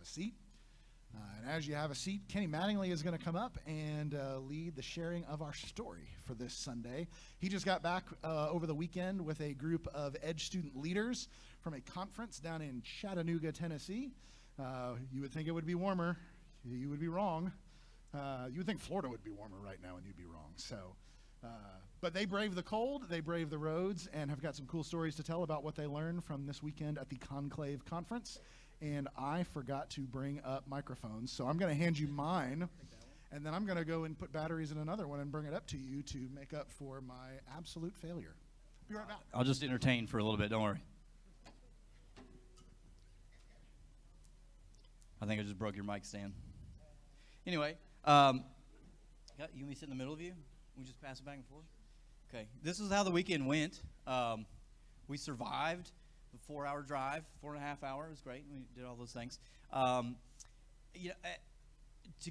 seat. And as you have a seat, Kenny Mattingly is going to come up and lead the sharing of our story for this Sunday. He just got back over the weekend with a group of Edge student leaders from a conference down in Chattanooga, Tennessee. You would think it would be warmer. You would be wrong. You would think Florida would be warmer right now, and you'd be wrong. But they braved the cold, they braved the roads, and have got some cool stories to tell about what they learned from this weekend at the Conclave Conference. And I forgot to bring up microphones, so I'm going to hand you mine, and then I'm going to go and put batteries in another one and bring it up to you to make up for my absolute failure. Be right back. I'll just entertain for a little bit, don't worry. I think I just broke your mic stand. Anyway, you want me to sit in the middle of you? We just pass it back and forth? Okay, this is how the weekend went. We survived the 4-hour drive, 4.5 hours, great. We did all those things. To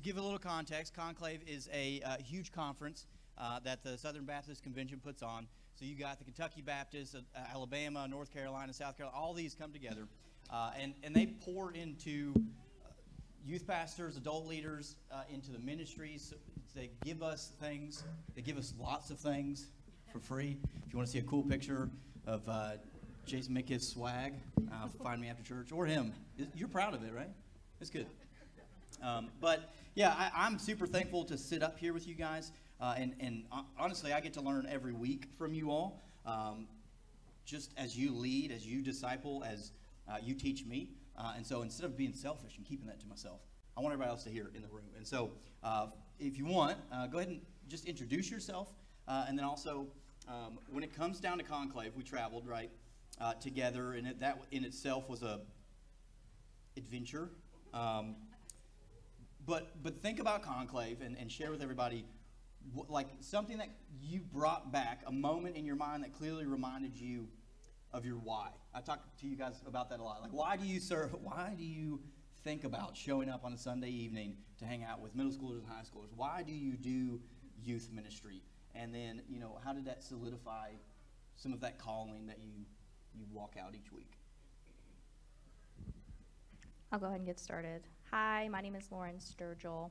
give a little context, Conclave is a huge conference that the Southern Baptist Convention puts on. So you got the Kentucky Baptists, Alabama, North Carolina, South Carolina, all these come together. And they pour into youth pastors, adult leaders, into the ministries. They give us things. They give us lots of things for free. If you want to see a cool picture of Jason Midkiff's swag, find me after church, or him. You're proud of it, right? It's good. But yeah, I'm super thankful to sit up here with you guys. And honestly, I get to learn every week from you all. Just as you lead, as you disciple, as you teach me. And so instead of being selfish and keeping that to myself, I want everybody else to hear it in the room. And so if you want, go ahead and just introduce yourself. And then also, when it comes down to Conclave, we traveled, right, together. And that in itself was a adventure. But think about Conclave and share with everybody like something that you brought back, a moment in your mind that clearly reminded you of your why. I talked to you guys about that a lot. Like, why do you serve? Why do you think about showing up on a Sunday evening to hang out with middle schoolers and high schoolers? Why do you do youth ministry? And then, how did that solidify some of that calling that you walk out each week? I'll go ahead and get started. Hi, my name is Lauren Sturgill.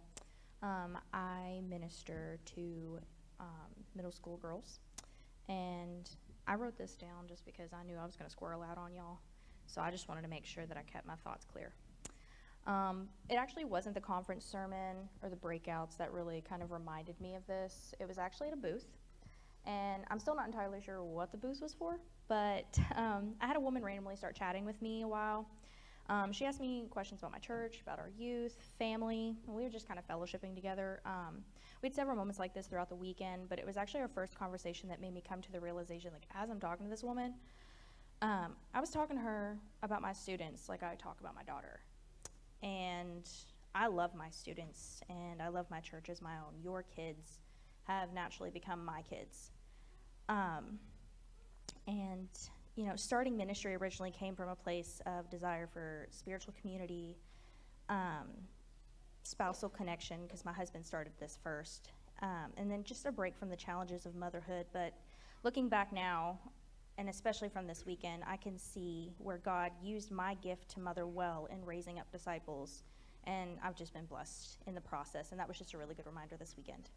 I minister to middle school girls, and I wrote this down just because I knew I was going to squirrel out on y'all, so I just wanted to make sure that I kept my thoughts clear. It actually wasn't the conference sermon or the breakouts that really kind of reminded me of this. It was actually at a booth, and I'm still not entirely sure what the booth was for, but I had a woman randomly start chatting with me a while. She asked me questions about my church, about our youth, family, and we were just kind of fellowshipping together. We had several moments like this throughout the weekend, but it was actually our first conversation that made me come to the realization, like, as I'm talking to this woman, I was talking to her about my students like I talk about my daughter. And I love my students, and I love my church as my own. Your kids have naturally become my kids. Starting ministry originally came from a place of desire for spiritual community, spousal connection, because my husband started this first, and then just a break from the challenges of motherhood. But looking back now, and especially from this weekend, I can see where God used my gift to mother well in raising up disciples, and I've just been blessed in the process, and that was just a really good reminder this weekend.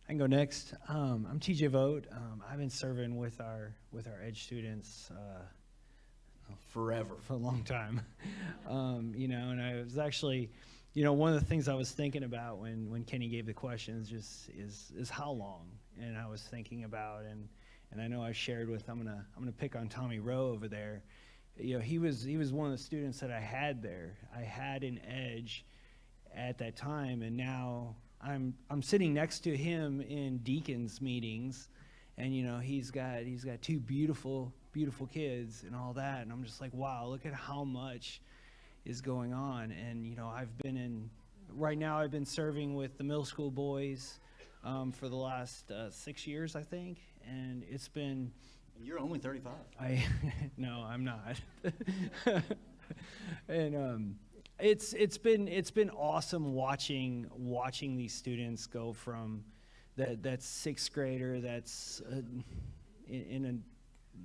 I can go next. I'm TJ Vogt. I've been serving with our Edge students forever, for a long time. And I was actually, one of the things I was thinking about when Kenny gave the questions just is how long. And I was thinking about, and I know I shared with, I'm gonna pick on Tommy Rowe over there. He was one of the students that I had there. I had an Edge at that time, and now I'm sitting next to him in deacons meetings, and he's got two beautiful kids and all that, and I'm just like, wow, look at how much is going on. And right now I've been serving with the middle school boys for the last 6 years, I think, and it's been. You're only 35. No, I'm not. And it's been awesome watching these students go from that sixth grader that's in a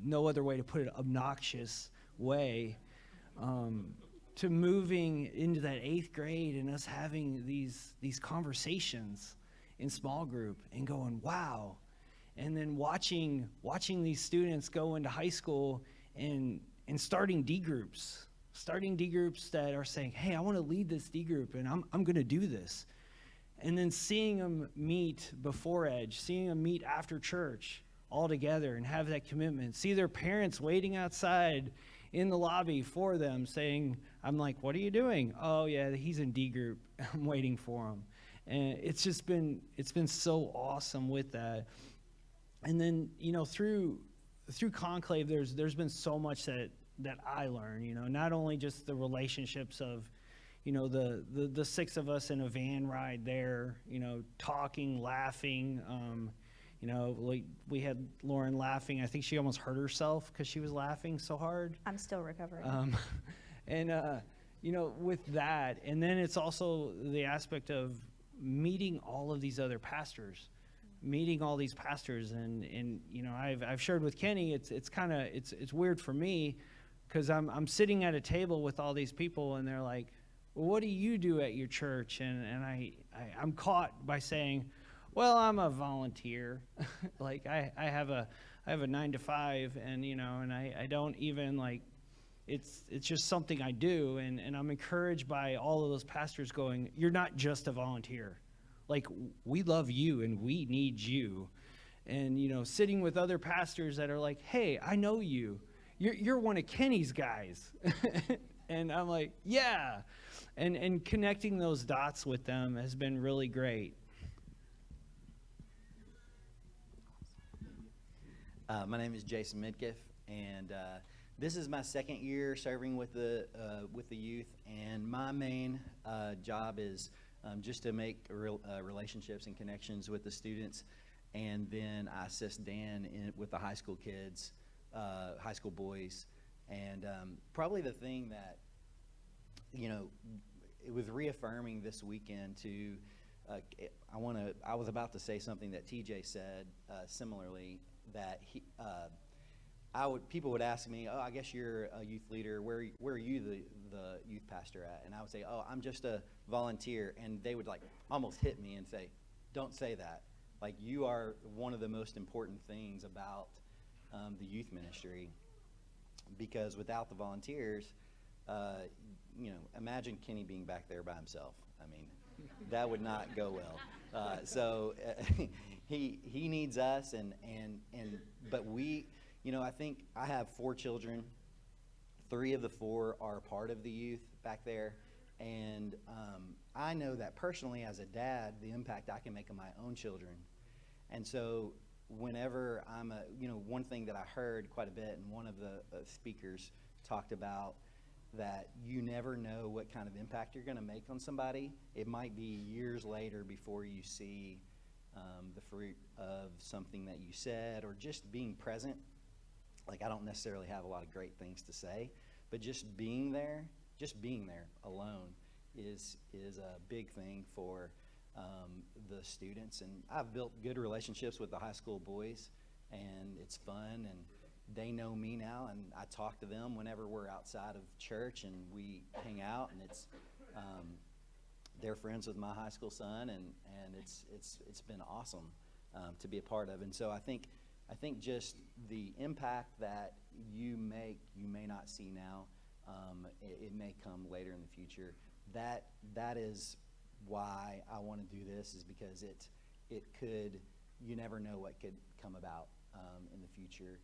no other way to put it, obnoxious way, to moving into that 8th grade and us having these conversations in small group and going, wow. And then watching these students go into high school and starting D groups that are saying, hey, I want to lead this D group and I'm going to do this. And then seeing them meet before Edge, seeing them meet after church all together and have that commitment. See their parents waiting outside in the lobby for them saying, I'm like, what are you doing? Oh, yeah, he's in D group. I'm waiting for him. And it's been so awesome with that. And then, through Conclave, there's been so much that I learned, not only just the relationships of, the 6 of us in a van ride there, talking, laughing. Like we had Lauren laughing. I think she almost hurt herself because she was laughing so hard. I'm still recovering. With that, and then it's also the aspect of meeting all of these other pastors, and I've shared with Kenny. It's weird for me because I'm sitting at a table with all these people, and they're like, well, what do you do at your church? And I'm caught by saying, well, I'm a volunteer. Like I have a 9 to 5, and and I don't even like, it's just something I do, and I'm encouraged by all of those pastors going, you're not just a volunteer. Like, we love you and we need you. And sitting with other pastors that are like, hey, I know you. You're one of Kenny's guys. And I'm like, yeah. And connecting those dots with them has been really great. My name is Jason Midkiff, and this is my 2nd year serving with the youth. And my main job is just to make relationships and connections with the students, and then I assist Dan with the high school kids, high school boys. And probably the thing that it was reaffirming this weekend to. I was about to say something that TJ said similarly, that people would ask me, oh, I guess you're a youth leader. Where are you the youth pastor at? And I would say, oh, I'm just a volunteer. And they would like almost hit me and say, don't say that. Like, you are one of the most important things about the youth ministry, because without the volunteers, imagine Kenny being back there by himself. I mean, that would not go well. So he needs us, but we, I think I have 4 children. 3 of the 4 are a part of the youth back there, and I know that personally as a dad, the impact I can make on my own children. And so whenever one thing that I heard quite a bit, and one of the speakers talked about, that you never know what kind of impact you're going to make on somebody. It might be years later before you see the fruit of something that you said, or just being present. Like, I don't necessarily have a lot of great things to say, but just being there alone is a big thing for the students. And I've built good relationships with the high school boys, and it's fun, and they know me now, and I talk to them whenever we're outside of church and we hang out, and it's they're friends with my high school son, and it's been awesome to be a part of. And so I think just the impact that you make, you may not see now. It may come later in the future. That is why I want to do this, is because it could, you never know what could come about in the future,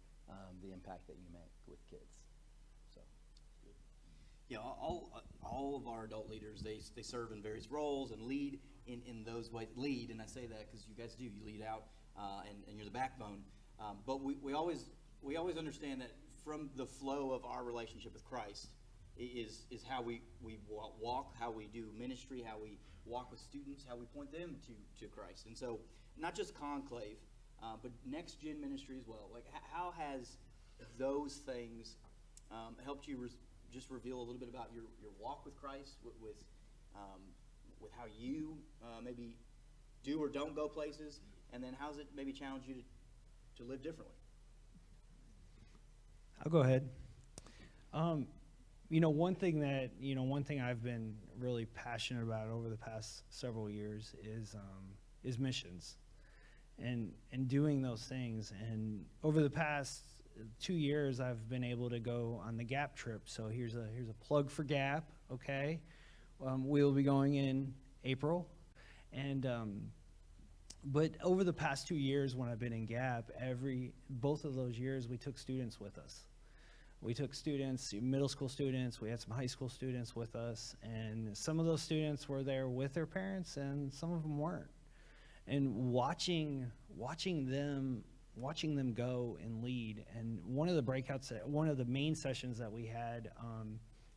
the impact that you make with kids. So. Yeah, all of our adult leaders, they serve in various roles and lead in those ways. Lead, and I say that because you guys do. You lead out, and you're the backbone. But we always understand that from the flow of our relationship with Christ is how we walk, how we do ministry, how we walk with students, how we point them to Christ. And so, not just Conclave, but Next Gen ministry as well. Like, how has those things helped you just reveal a little bit about your walk with Christ, with how you maybe do or don't go places, and then how's it maybe challenged you to live differently? I'll go ahead. one thing I've been really passionate about over the past several years is missions, and doing those things. And over the past 2 years, I've been able to go on the Gap trip. So here's a plug for Gap. Okay, we'll be going in April, and but over the past 2 years when I've been in Gap, both of those years we took students with us. We took students, middle school students, we had some high school students with us, and some of those students were there with their parents and some of them weren't. And watching them go and lead. And one of the main sessions that we had,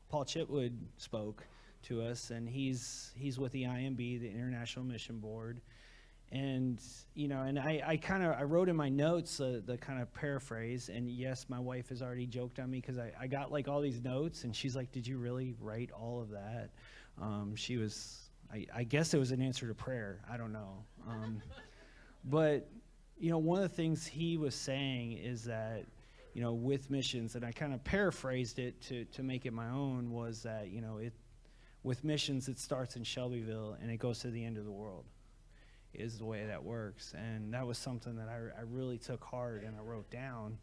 Paul Chitwood spoke to us, and he's with the IMB, the International Mission Board. And I wrote in my notes the kind of paraphrase, and yes, my wife has already joked on me because I got like all these notes, and she's like, "Did you really write all of that?" I guess it was an answer to prayer. I don't know. But one of the things he was saying is that with missions, and I kind of paraphrased it to make it my own, was that with missions it starts in Shelbyville and it goes to the end of the world. Is the way that works. And that was something that I really took heart and I wrote down,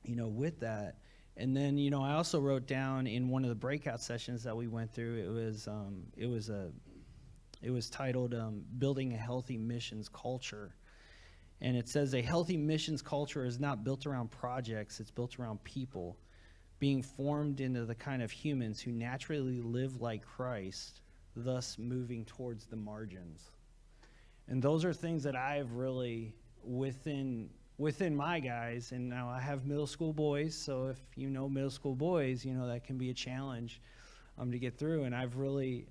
with that. And then, I also wrote down in one of the breakout sessions that we went through, it was titled Building a Healthy Missions Culture. And it says, a healthy missions culture is not built around projects, it's built around people being formed into the kind of humans who naturally live like Christ, thus moving towards the margins. And those are things that I've really, within my guys, and now I have middle school boys, so if you know middle school boys, that can be a challenge to get through. And I've really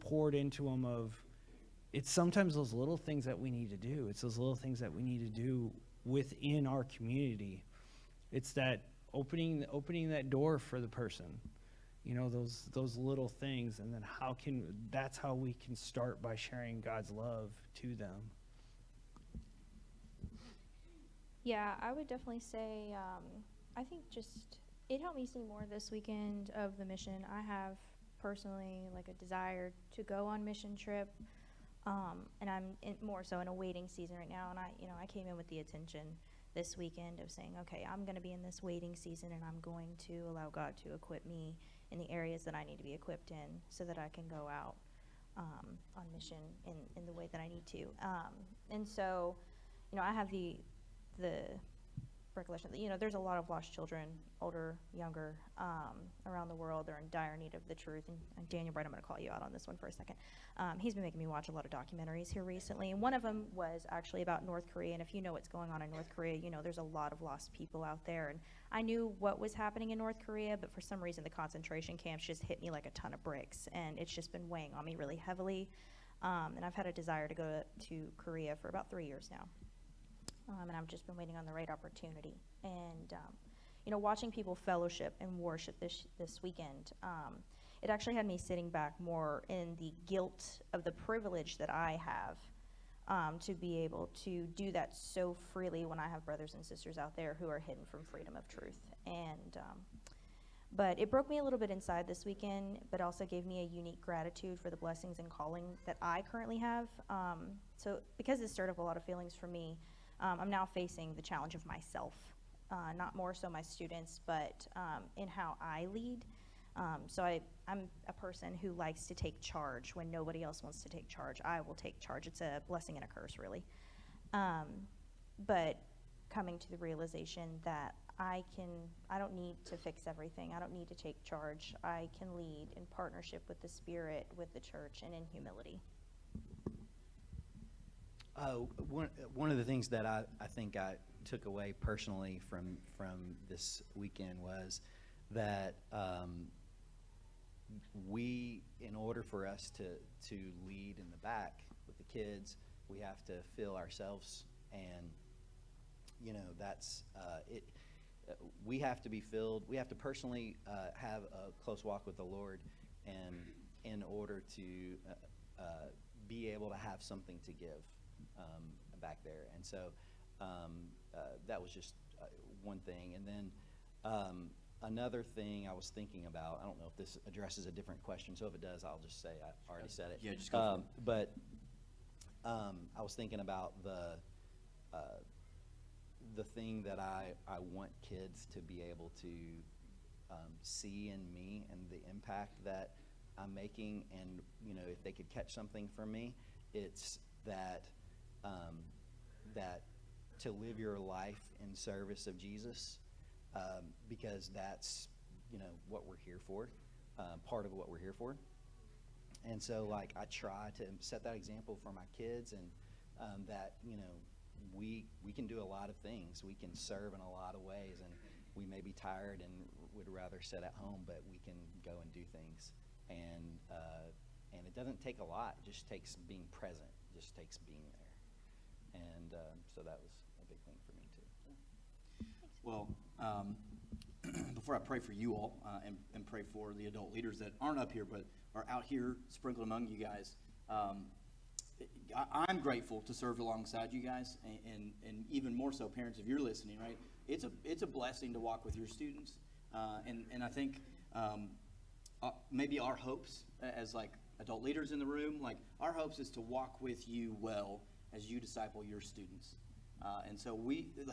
poured into them it's sometimes those little things that we need to do. It's those little things that we need to do within our community. It's that opening that door for the person. Those little things, and then that's how we can start by sharing God's love to them. Yeah, I would definitely say, I think it helped me see more this weekend of the mission. I have personally like a desire to go on mission trip, and I'm more so in a waiting season right now. And I came in with the intention this weekend of saying, okay, I'm going to be in this waiting season, and I'm going to allow God to equip me in the areas that I need to be equipped in so that I can go out on mission in the way that I need to. And so, I have the recollection that, there's a lot of lost children, older, younger, around the world. They're in dire need of the truth. And Daniel Bright, I'm going to call you out on this one for a second. He's been making me watch a lot of documentaries here recently, and one of them was actually about North Korea. And if you know what's going on in North Korea, there's a lot of lost people out there. And I knew what was happening in North Korea, but for some reason the concentration camps just hit me like a ton of bricks, and it's just been weighing on me really heavily. And I've had a desire to go to Korea for about 3 years now. And I've just been waiting on the right opportunity. And, watching people fellowship and worship this weekend, it actually had me sitting back more in the guilt of the privilege that I have to be able to do that so freely when I have brothers and sisters out there who are hidden from freedom of truth. And but it broke me a little bit inside this weekend, but also gave me a unique gratitude for the blessings and calling that I currently have. So because it stirred up a lot of feelings for me, I'm now facing the challenge of myself, not more so my students, but in how I lead. So I'm a person who likes to take charge when nobody else wants to take charge. I will take charge. It's a blessing and a curse, really. But coming to the realization that I don't need to fix everything. I don't need to take charge. I can lead in partnership with the Spirit, with the church, and in humility. One of the things that I think I took away personally from this weekend was that we, in order for us to lead in the back with the kids, we have to fill ourselves, and that's it. We have to be filled. We have to personally have a close walk with the Lord, and in order to be able to have something to give back there. And so that was just one thing. And then Another thing I was thinking about, I don't know if this addresses a different question, so if it does, I'll just say I already said it. Yeah, just go for it. But I was thinking about the thing that I want kids to be able to see in me and the impact that I'm making, and if they could catch something from me, it's that that to live your life in service of Jesus, because that's what we're here for, part of what we're here for. And so like I try to set that example for my kids, and that we can do a lot of things. We can serve in a lot of ways, and we may be tired and would rather sit at home, but we can go and do things. And it doesn't take a lot. It just takes being present. It just takes being there. And so that was a big thing for me too. Well, before I pray for you all and pray for the adult leaders that aren't up here but are out here sprinkled among you guys, I'm grateful to serve alongside you guys, and even more so, parents, if you're listening, right? It's a blessing to walk with your students, and I think maybe our hopes as like adult leaders in the room, like our hopes is to walk with you well as you disciple your students, and so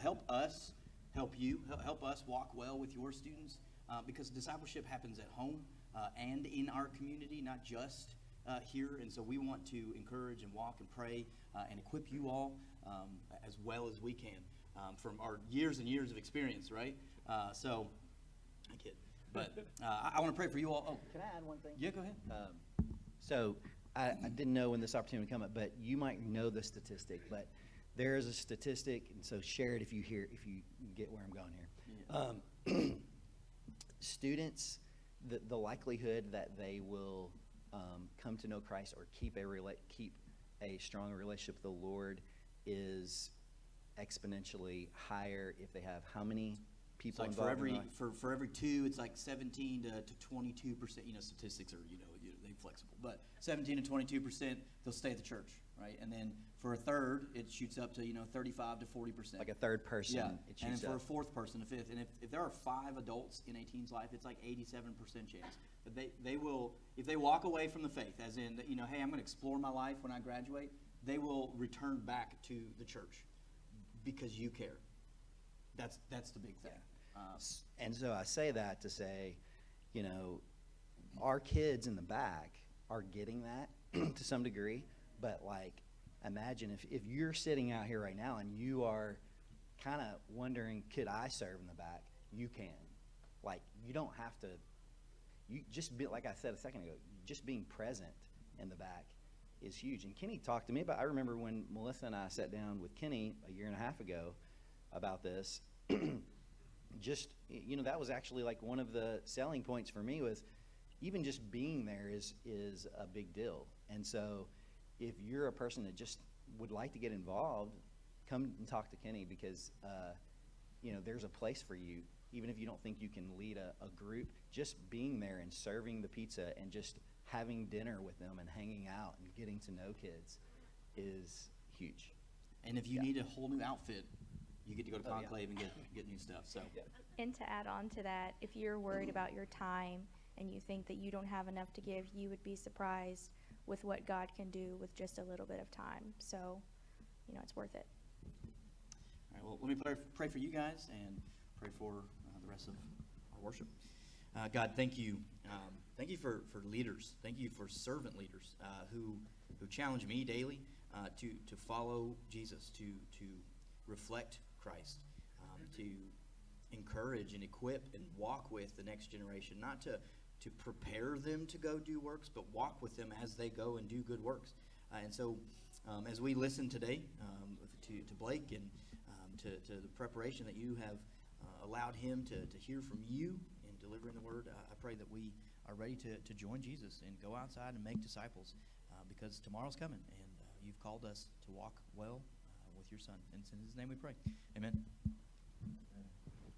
help us walk well with your students, because discipleship happens at home and in our community, not just here. And so we want to encourage and walk and pray and equip you all as well as we can from our years and years of experience, right? So I kid, but I want to pray for you all. Oh, Can I add one thing? yeah, go ahead. So I didn't know when this opportunity would come up, but you might know the statistic, but there is a statistic, and so share it if you get where I'm going here. Students, the likelihood that they will come to know Christ or keep a strong relationship with the Lord is exponentially higher if they have how many people It's like involved? for every two, it's like 17 to 22%. Statistics are they flexible, but 17 to 22% they'll stay at the church, right? And then for a third, it shoots up to 35 to 40%. Like a third person, Yeah, it and then shoots for a up. fourth person, a fifth, and if there are 5 adults in a teen's life, it's like 87% chance that they will, if they walk away from the faith, as in hey, I'm going to explore my life when I graduate, they will return back to the church because you care. That's the big thing. And so I say that to say, our kids in the back are getting that to some degree, but like, imagine if you're sitting out here right now and you are kind of wondering, could I serve in the back? You can. Like, you don't have to, you just be, like I said a second ago, just being present in the back is huge. And Kenny talked to me about, I remember when Melissa and I sat down with Kenny a year and a half ago about this, just, that was actually like one of the selling points for me was even just being there is a big deal. And so if you're a person that just would like to get involved, come and talk to Kenny, because there's a place for you. Even if you don't think you can lead a group, just being there and serving the pizza and just having dinner with them and hanging out and getting to know kids is huge. And if you need a whole new outfit, you get to go to Oh, yeah. Conclave and get new stuff. So And to add on to that, if you're worried about your time and you think that you don't have enough to give, you would be surprised with what God can do with just a little bit of time. So, it's worth it. all right, well, let me pray for you guys and pray for the rest of our worship. God, thank you. Thank you for leaders. Thank you for servant leaders who challenge me daily to follow Jesus, to reflect Christ, to encourage and equip and walk with the next generation, not to prepare them to go do works, but walk with them as they go and do good works. And so as we listen today to Blake and to the preparation that you have allowed him to hear from you in delivering the word, I pray that we are ready to join Jesus and go outside and make disciples, because tomorrow's coming, and you've called us to walk well with your son. And it's in his name we pray. Amen.